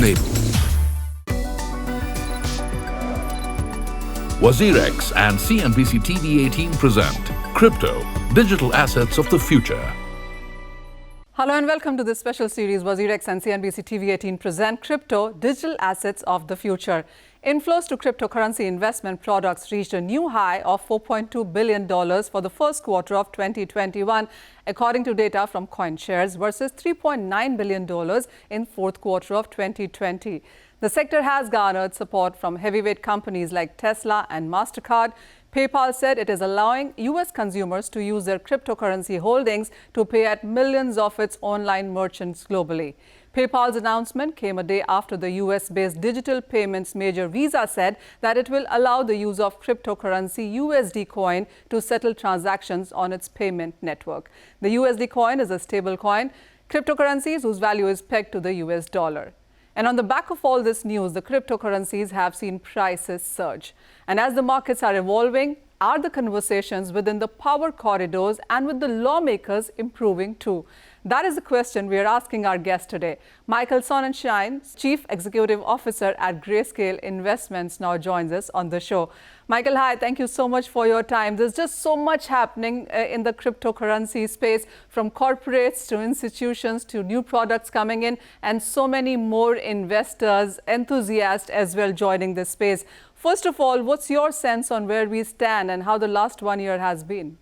enabled. WazirX and CNBC TV18 present Crypto, Digital Assets of the Future. Hello and welcome to this special series. WazirX and CNBC TV18 present Crypto, Digital Assets of the Future. Inflows to cryptocurrency investment products reached a new high of $4.2 billion for the first quarter of 2021, according to data from CoinShares, versus $3.9 billion in fourth quarter of 2020. The sector has garnered support from heavyweight companies like Tesla and MasterCard. PayPal said it is allowing U.S. consumers to use their cryptocurrency holdings to pay at millions of its online merchants globally. PayPal's announcement came a day after the U.S.-based digital payments major Visa said that it will allow the use of cryptocurrency USD coin to settle transactions on its payment network. The USD coin is a stable coin, cryptocurrencies whose value is pegged to the US dollar. And on the back of all this news, the cryptocurrencies have seen prices surge. And as the markets are evolving, are the conversations within the power corridors and with the lawmakers improving too? That is the question we are asking our guest today. Michael Sonnenshein, Chief Executive Officer at Greyscale Investments, now joins us on the show. Michael, hi, thank you so much for your time. There's just so much happening in the cryptocurrency space, from corporates to institutions to new products coming in, and so many more investors, enthusiasts as well joining this space. First of all, what's your sense on where we stand and how the last 1 year has been?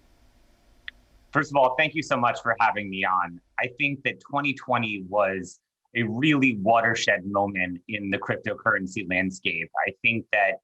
First of all, thank you so much for having me on. I think that 2020 was a really watershed moment in the cryptocurrency landscape. I think that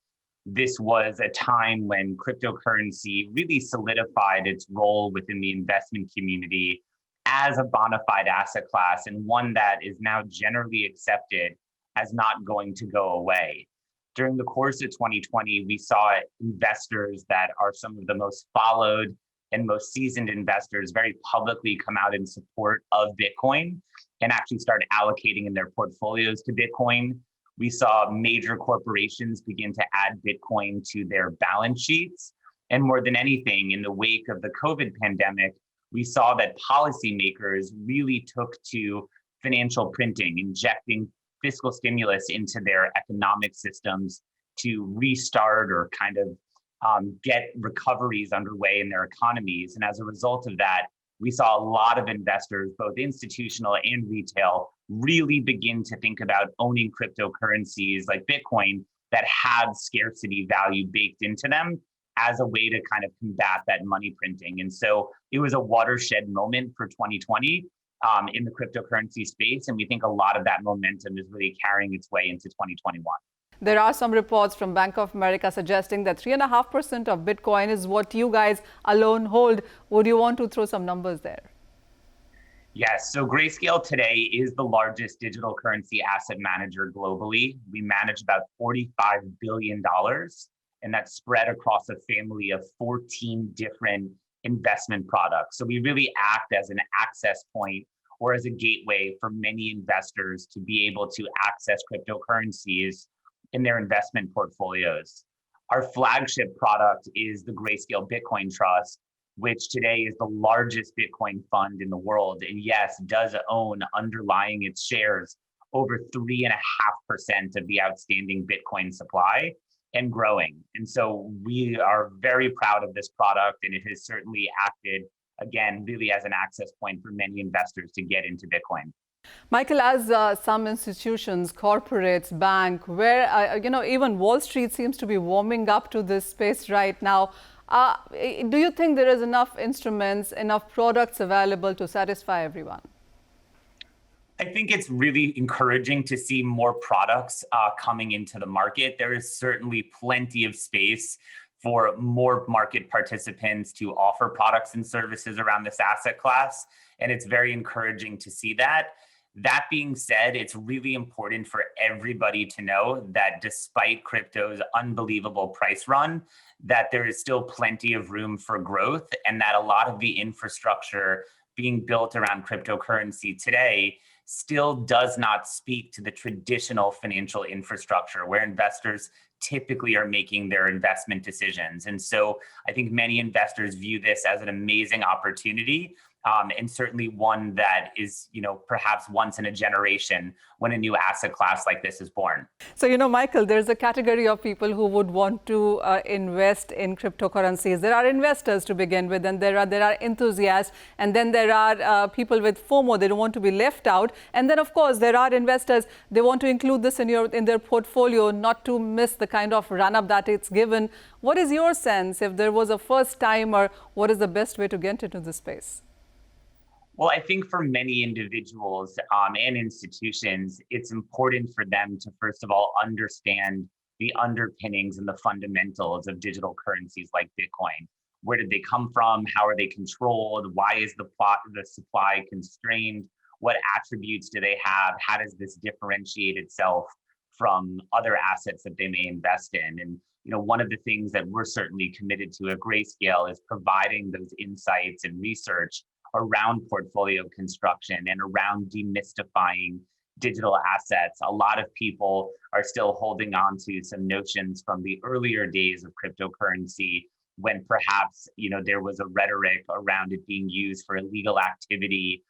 this was a time when cryptocurrency really solidified its role within the investment community as a bona fide asset class, and one that is now generally accepted as not going to go away. During the course of 2020, we saw investors that are some of the most followed and most seasoned investors very publicly come out in support of Bitcoin and actually start allocating in their portfolios to Bitcoin. We saw major corporations begin to add Bitcoin to their balance sheets. And more than anything, in the wake of the COVID pandemic, we saw that policymakers really took to financial printing, injecting fiscal stimulus into their economic systems to restart or kind of get recoveries underway in their economies. And as a result of that, we saw a lot of investors, both institutional and retail, really begin to think about owning cryptocurrencies like Bitcoin that had scarcity value baked into them as a way to kind of combat that money printing. And so it was a watershed moment for 2020 in the cryptocurrency space. And we think a lot of that momentum is really carrying its way into 2021. There are some reports from Bank of America suggesting that 3.5% of Bitcoin is what you guys alone hold. Would you want to throw some numbers there? Yes, so Grayscale today is the largest digital currency asset manager globally. We manage about $45 billion, and that's spread across a family of 14 different investment products. So we really act as an access point or as a gateway for many investors to be able to access cryptocurrencies in their investment portfolios. Our flagship product is the Grayscale Bitcoin Trust, which today is the largest Bitcoin fund in the world. And yes, does own underlying its shares over 3.5% of the outstanding Bitcoin supply and growing. And so we are very proud of this product, and it has certainly acted, again, really as an access point for many investors to get into Bitcoin. Michael, as some institutions, corporates, bank, where, even Wall Street seems to be warming up to this space right now. Do you think there is enough instruments, enough products available to satisfy everyone? I think it's really encouraging to see more products coming into the market. There is certainly plenty of space for more market participants to offer products and services around this asset class. And it's very encouraging to see that. That being said, it's really important for everybody to know that despite crypto's unbelievable price run, that there is still plenty of room for growth, and that a lot of the infrastructure being built around cryptocurrency today still does not speak to the traditional financial infrastructure where investors typically are making their investment decisions. And so I think many investors view this as an amazing opportunity and certainly one that is, perhaps once in a generation when a new asset class like this is born. So, Michael, there's a category of people who would want to invest in cryptocurrencies. There are investors to begin with, and there are enthusiasts, and then there are people with FOMO. They don't want to be left out. And then, of course, there are investors. They want to include this in their portfolio, not to miss the kind of run-up that it's given. What is your sense? If there was a first-timer, what is the best way to get into this space? Well, I think for many individuals and institutions, it's important for them to, first of all, understand the underpinnings and the fundamentals of digital currencies like Bitcoin. Where did they come from? How are they controlled? Why is the supply constrained? What attributes do they have? How does this differentiate itself from other assets that they may invest in? And one of the things that we're certainly committed to at Grayscale is providing those insights and research around portfolio construction and around demystifying digital assets. A lot of people are still holding on to some notions from the earlier days of cryptocurrency when perhaps there was a rhetoric around it being used for illegal activity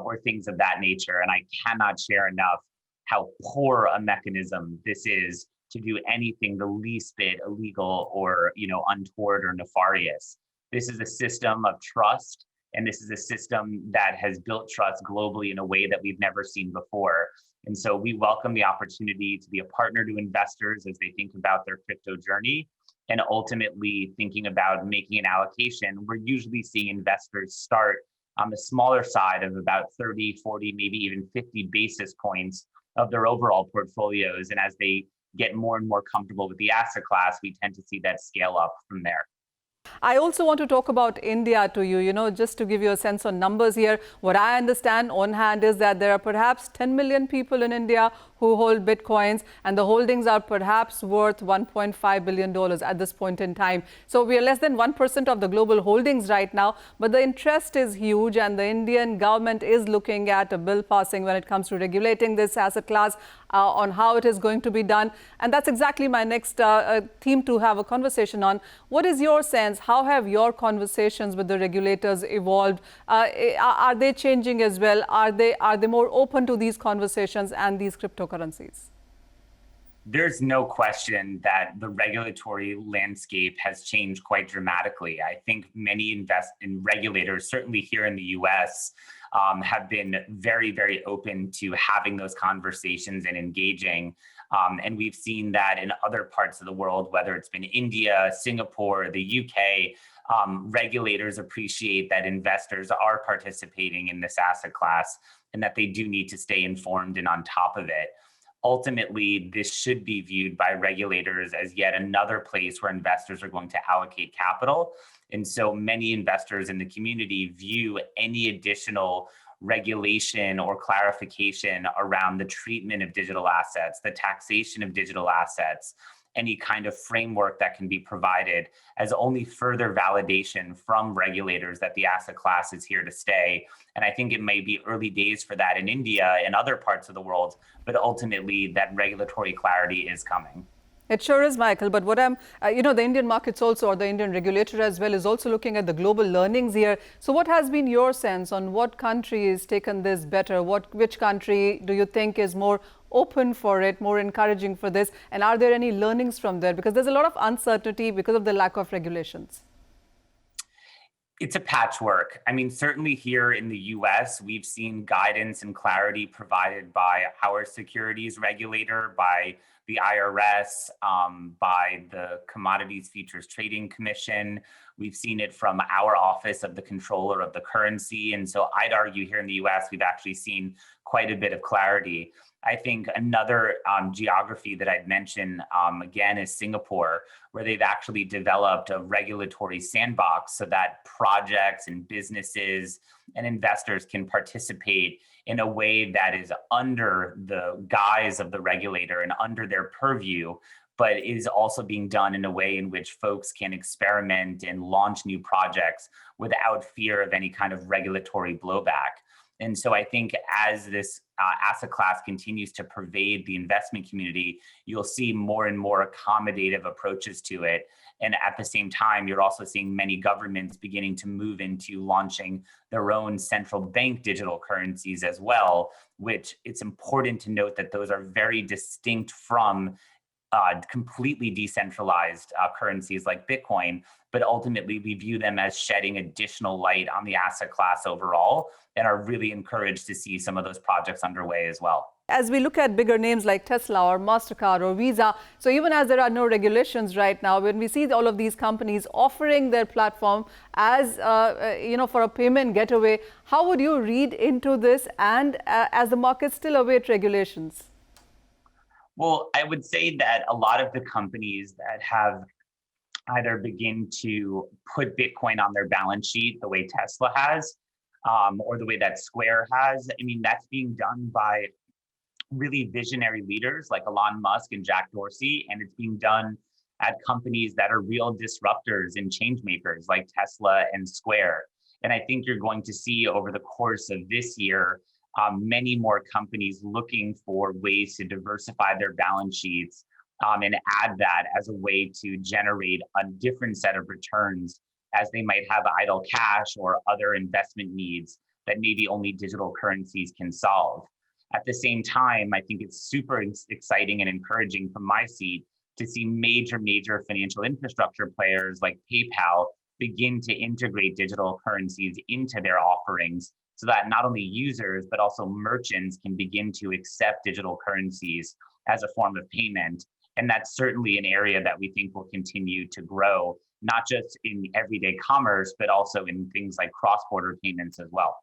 or things of that nature. And I cannot share enough how poor a mechanism this is to do anything the least bit illegal or untoward or nefarious. This is a system of trust. And this is a system that has built trust globally in a way that we've never seen before. And so we welcome the opportunity to be a partner to investors as they think about their crypto journey and ultimately thinking about making an allocation. We're usually seeing investors start on the smaller side of about 30, 40, maybe even 50 basis points of their overall portfolios. And as they get more and more comfortable with the asset class, we tend to see that scale up from there. I also want to talk about India to you, just to give you a sense on numbers here. What I understand on hand is that there are perhaps 10 million people in India who hold Bitcoins, and the holdings are perhaps worth $1.5 billion at this point in time. So we are less than 1% of the global holdings right now, but the interest is huge, and the Indian government is looking at a bill passing when it comes to regulating this asset class on how it is going to be done. And that's exactly my next theme to have a conversation on. What is your sense? How have your conversations with the regulators evolved? Are they changing as well? Are they more open to these conversations and these cryptocurrencies? There's no question that the regulatory landscape has changed quite dramatically. I think many regulators, certainly here in the US, have been very, very open to having those conversations and engaging. And we've seen that in other parts of the world, whether it's been India, Singapore, the UK, regulators appreciate that investors are participating in this asset class and that they do need to stay informed and on top of it. Ultimately, this should be viewed by regulators as yet another place where investors are going to allocate capital. And so many investors in the community view any additional regulation or clarification around the treatment of digital assets, the taxation of digital assets, any kind of framework that can be provided as only further validation from regulators that the asset class is here to stay. And I think it may be early days for that in India and other parts of the world, but ultimately that regulatory clarity is coming. It sure is, Michael. But what the Indian markets also, or the Indian regulator as well, is also looking at the global learnings here. So what has been your sense on what country has taken this better? Which country do you think is more open for it, more encouraging for this? And are there any learnings from there? Because there's a lot of uncertainty because of the lack of regulations. It's a patchwork. I mean, certainly here in the US, we've seen guidance and clarity provided by our securities regulator, by the IRS, by the Commodities Futures Trading Commission. We've seen it from our Office of the Controller of the Currency. And so I'd argue here in the US, we've actually seen quite a bit of clarity. I think another geography that I'd mention again is Singapore, where they've actually developed a regulatory sandbox so that projects and businesses and investors can participate in a way that is under the guise of the regulator and under their purview, but is also being done in a way in which folks can experiment and launch new projects without fear of any kind of regulatory blowback. And so I think as this asset class continues to pervade the investment community, you'll see more and more accommodative approaches to it. And at the same time, you're also seeing many governments beginning to move into launching their own central bank digital currencies as well, which it's important to note that those are very distinct from completely decentralized currencies like Bitcoin, but ultimately we view them as shedding additional light on the asset class overall and are really encouraged to see some of those projects underway as well. As we look at bigger names like Tesla or MasterCard or Visa, so even as there are no regulations right now, when we see all of these companies offering their platform as, for a payment getaway, how would you read into this and as the market still await regulations? Well, I would say that a lot of the companies that have either begin to put Bitcoin on their balance sheet the way Tesla has, or the way that Square has, I mean, that's being done by really visionary leaders like Elon Musk and Jack Dorsey, and it's being done at companies that are real disruptors and change makers like Tesla and Square. And I think you're going to see over the course of this year, many more companies looking for ways to diversify their balance sheets and add that as a way to generate a different set of returns as they might have idle cash or other investment needs that maybe only digital currencies can solve. At the same time, I think it's super exciting and encouraging from my seat to see major financial infrastructure players like PayPal begin to integrate digital currencies into their offerings so that not only users, but also merchants can begin to accept digital currencies as a form of payment. And that's certainly an area that we think will continue to grow, not just in everyday commerce, but also in things like cross-border payments as well.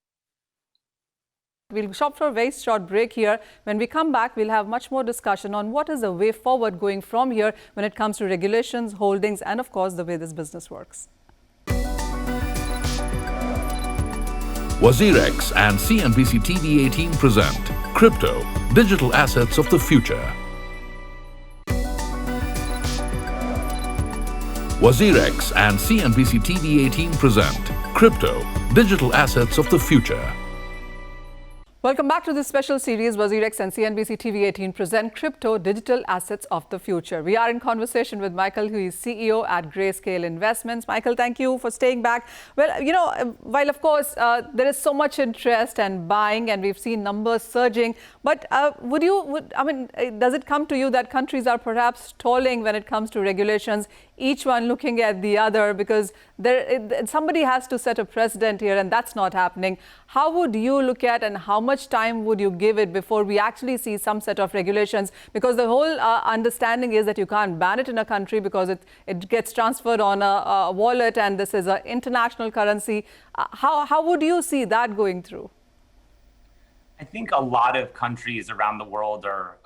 We'll stop for a very short break here. When we come back, we'll have much more discussion on what is the way forward going from here when it comes to regulations, holdings, and of course, the way this business works. WazirX and CNBC TV18 present Crypto, Digital Assets of the Future. WazirX and CNBC TV18 present Crypto, Digital Assets of the Future. Welcome back to this special series. WazirX and CNBC TV18 present Crypto, Digital Assets of the Future. We are in conversation with Michael, who is CEO at Greyscale Investments. Michael, thank you for staying back. Well, while of course there is so much interest and buying, and we've seen numbers surging, but does it come to you that countries are perhaps stalling when it comes to regulations, each one looking at the other, because somebody has to set a precedent here, and that's not happening? How would you look at, and how much time would you give it before we actually see some set of regulations? Because the whole understanding is that you can't ban it in a country because it gets transferred on a wallet, and this is an international currency. How would you see that going through? I think a lot of countries around the world are,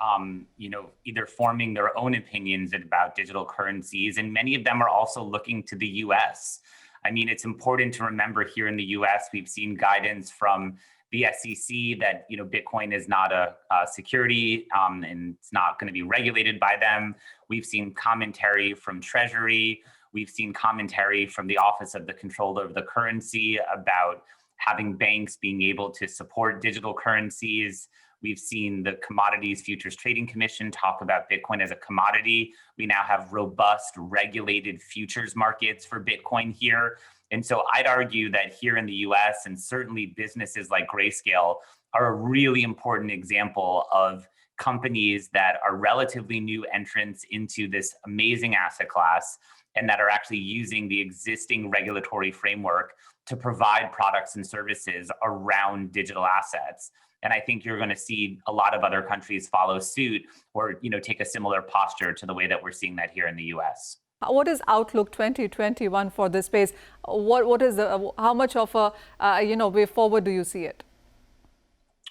either forming their own opinions about digital currencies, and many of them are also looking to the U.S. I mean, it's important to remember here in the U.S., we've seen guidance from the SEC that Bitcoin is not a security and it's not going to be regulated by them. We've seen commentary from Treasury. We've seen commentary from the Office of the Comptroller of the Currency about having banks being able to support digital currencies. We've seen the Commodities Futures Trading Commission talk about Bitcoin as a commodity. We now have robust regulated futures markets for Bitcoin here. And so I'd argue that here in the US, and certainly businesses like Grayscale are a really important example of companies that are relatively new entrants into this amazing asset class and that are actually using the existing regulatory framework to provide products and services around digital assets. And I think you're going to see a lot of other countries follow suit or take a similar posture to the way that we're seeing that here in the US. What is Outlook 2021 for this space? How much of a way forward do you see it?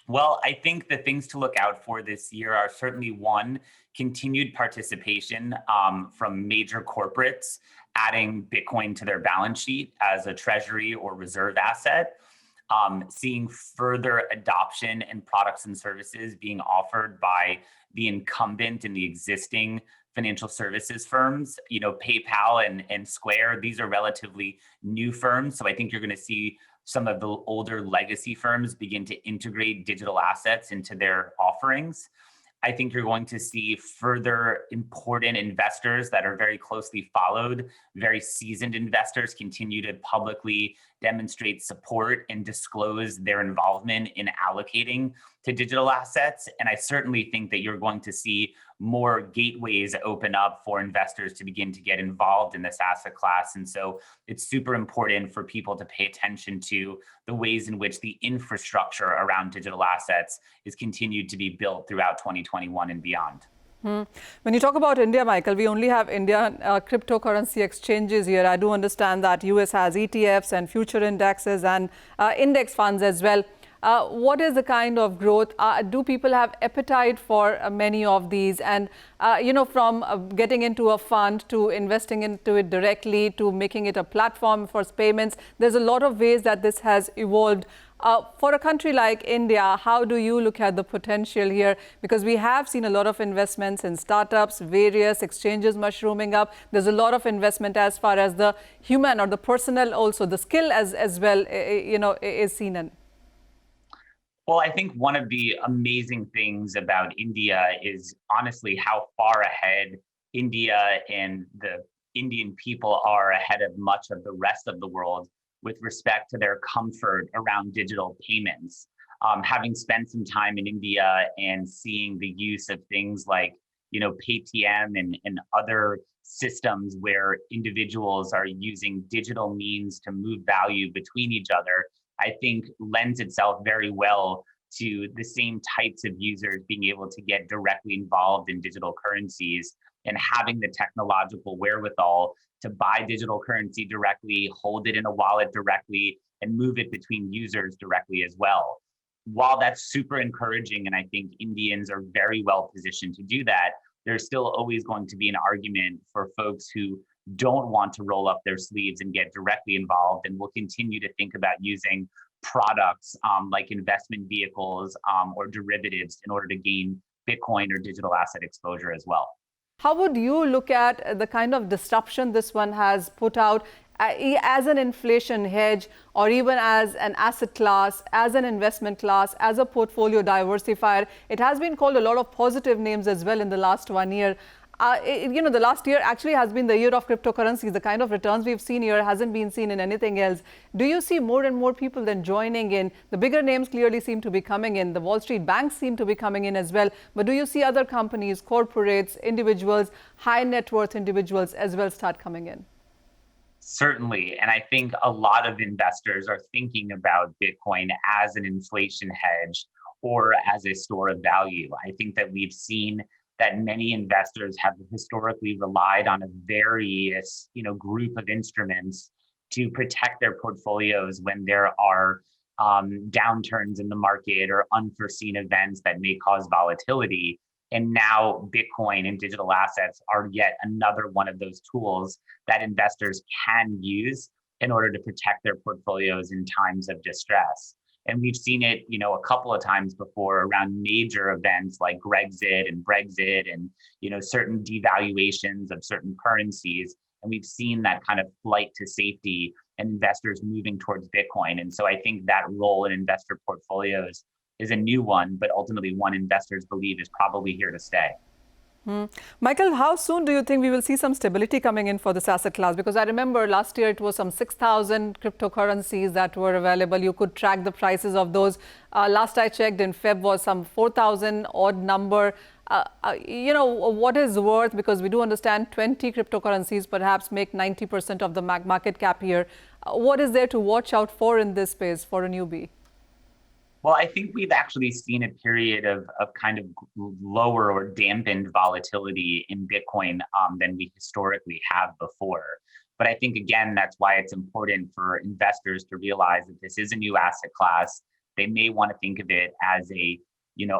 Well, I think the things to look out for this year are certainly, one, continued participation from major corporates adding Bitcoin to their balance sheet as a treasury or reserve asset, seeing further adoption and products and services being offered by the incumbent and the existing financial services firms. PayPal and Square, these are relatively new firms. So I think you're going to see some of the older legacy firms begin to integrate digital assets into their offerings. I think you're going to see further important investors that are very closely followed, very seasoned investors continue to publicly demonstrate support and disclose their involvement in allocating to digital assets. And I certainly think that you're going to see more gateways open up for investors to begin to get involved in this asset class. And so it's super important for people to pay attention to the ways in which the infrastructure around digital assets is continued to be built throughout 2021 and beyond. When you talk about India, Michael, we only have Indian cryptocurrency exchanges here. I do understand that US has ETFs and future indexes and index funds as well. What is the kind of growth? Do people have appetite for many of these? And, from getting into a fund to investing into it directly to making it a platform for payments, there's a lot of ways that this has evolved. For a country like India, how do you look at the potential here? Because we have seen a lot of investments in startups, various exchanges mushrooming up. There's a lot of investment as far as the human or the personnel, also the skill as well, is seen in. Well, I think one of the amazing things about India is honestly how far ahead India and the Indian people are ahead of much of the rest of the world with respect to their comfort around digital payments. Having spent some time in India and seeing the use of things like, Paytm and other systems where individuals are using digital means to move value between each other, I think lends itself very well to the same types of users being able to get directly involved in digital currencies and having the technological wherewithal to buy digital currency directly, hold it in a wallet directly, and move it between users directly as well. While that's super encouraging, and I think Indians are very well positioned to do that, there's still always going to be an argument for folks who don't want to roll up their sleeves and get directly involved, and will continue to think about using products like investment vehicles or derivatives in order to gain Bitcoin or digital asset exposure as well. How would you look at the kind of disruption this one has put out as an inflation hedge, or even as an asset class, as an investment class, as a portfolio diversifier? It has been called a lot of positive names as well in the last 1 year. The last year actually has been the year of cryptocurrencies. The kind of returns we've seen here hasn't been seen in anything else. Do you see more and more people then joining in? The bigger names clearly seem to be coming in. The Wall Street banks seem to be coming in as well. But do you see other companies, corporates, individuals, high net worth individuals as well start coming in? Certainly. And I think a lot of investors are thinking about Bitcoin as an inflation hedge or as a store of value. I think that we've seen that many investors have historically relied on a various, group of instruments to protect their portfolios when there are downturns in the market or unforeseen events that may cause volatility. And now Bitcoin and digital assets are yet another one of those tools that investors can use in order to protect their portfolios in times of distress. And we've seen it, a couple of times before around major events like Grexit and Brexit and, certain devaluations of certain currencies. And we've seen that kind of flight to safety and investors moving towards Bitcoin. And so I think that role in investor portfolios is a new one, but ultimately one investors believe is probably here to stay. Michael, how soon do you think we will see some stability coming in for this asset class? Because I remember last year it was some 6,000 cryptocurrencies that were available. You could track the prices of those. Last I checked in Feb was some 4,000 odd number. What is worth? Because we do understand 20 cryptocurrencies perhaps make 90% of the market cap here. What is there to watch out for in this space for a newbie? Well, I think we've actually seen a period of kind of lower or dampened volatility in Bitcoin than we historically have before. But I think, again, that's why it's important for investors to realize that this is a new asset class. They may want to think of it as a,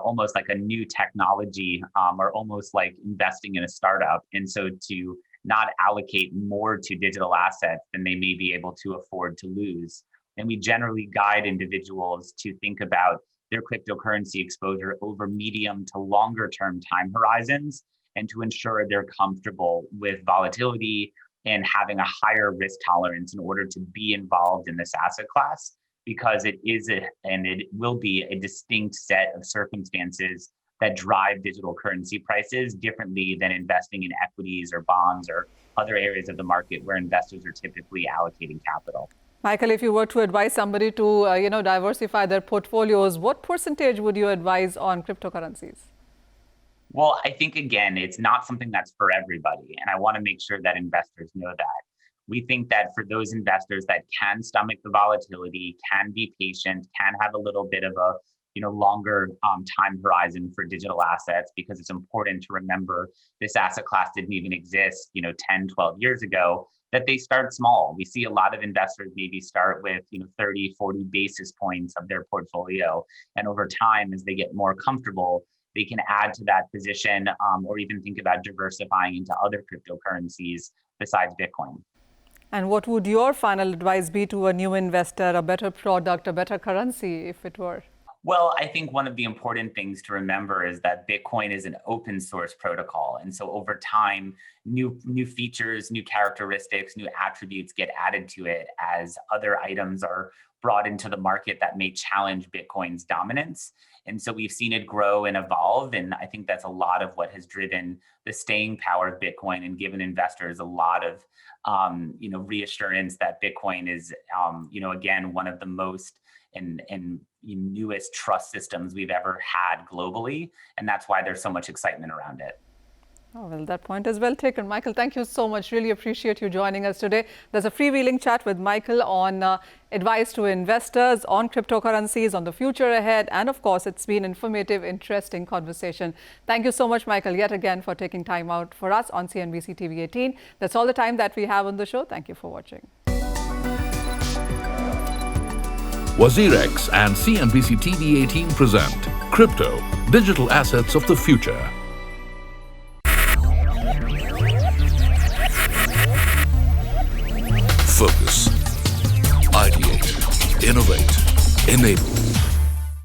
almost like a new technology or almost like investing in a startup. And so to not allocate more to digital assets than they may be able to afford to lose. And we generally guide individuals to think about their cryptocurrency exposure over medium to longer term time horizons and to ensure they're comfortable with volatility and having a higher risk tolerance in order to be involved in this asset class, because it is and it will be a distinct set of circumstances that drive digital currency prices differently than investing in equities or bonds or other areas of the market where investors are typically allocating capital. Michael, if you were to advise somebody to diversify their portfolios, what percentage would you advise on cryptocurrencies? Well, I think, again, it's not something that's for everybody. And I want to make sure that investors know that. We think that for those investors that can stomach the volatility, can be patient, can have a little bit of a longer time horizon for digital assets, because it's important to remember this asset class didn't even exist 10, 12 years ago, that they start small. We see a lot of investors maybe start with 30, 40 basis points of their portfolio. And over time, as they get more comfortable, they can add to that position or even think about diversifying into other cryptocurrencies besides Bitcoin. And what would your final advice be to a new investor, a better product, a better currency, if it were? Well, I think one of the important things to remember is that Bitcoin is an open source protocol. And so over time, new features, new characteristics, new attributes get added to it as other items are brought into the market that may challenge Bitcoin's dominance. And so we've seen it grow and evolve. And I think that's a lot of what has driven the staying power of Bitcoin and given investors a lot of reassurance that Bitcoin is, again, one of the most and newest trust systems we've ever had globally. And that's why there's so much excitement around it. Oh, well, that point is well taken. Michael, thank you so much. Really appreciate you joining us today. There's a freewheeling chat with Michael on advice to investors, on cryptocurrencies, on the future ahead. And of course, it's been informative, interesting conversation. Thank you so much, Michael, yet again for taking time out for us on CNBC TV 18. That's all the time that we have on the show. Thank you for watching. WazirX and CNBC TV 18 present Crypto, Digital Assets of the Future. Focus, ideate, innovate, enable.